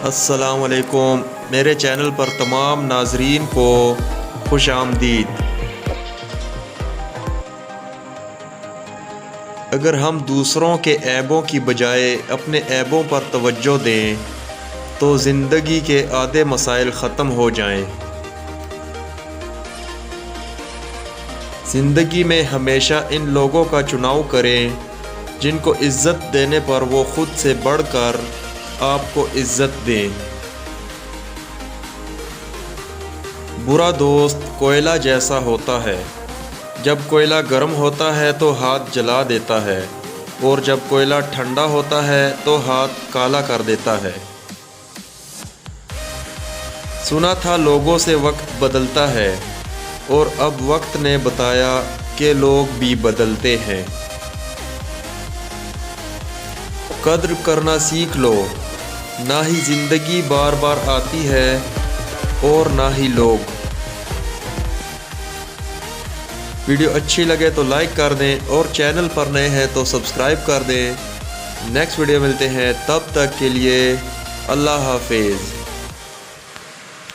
السلام علیکم، میرے چینل پر تمام ناظرین کو خوش آمدید۔ اگر ہم دوسروں کے عیبوں کی بجائے اپنے عیبوں پر توجہ دیں تو زندگی کے آدھے مسائل ختم ہو جائیں۔ زندگی میں ہمیشہ ان لوگوں کا چناؤ کریں جن کو عزت دینے پر وہ خود سے بڑھ کر آپ کو عزت دیں۔ برا دوست کوئلہ جیسا ہوتا ہے، جب کوئلہ گرم ہوتا ہے تو ہاتھ جلا دیتا ہے، اور جب کوئلہ ٹھنڈا ہوتا ہے تو ہاتھ کالا کر دیتا ہے۔ سنا تھا لوگوں سے وقت بدلتا ہے، اور اب وقت نے بتایا کہ لوگ بھی بدلتے ہیں۔ قدر کرنا سیکھ لو، نہ ہی زندگی بار بار آتی ہے اور نہ ہی لوگ۔ ویڈیو اچھی لگے تو لائک کر دیں، اور چینل پر نئے ہیں تو سبسکرائب کر دیں۔ نیکسٹ ویڈیو ملتے ہیں، تب تک کے لیے اللہ حافظ۔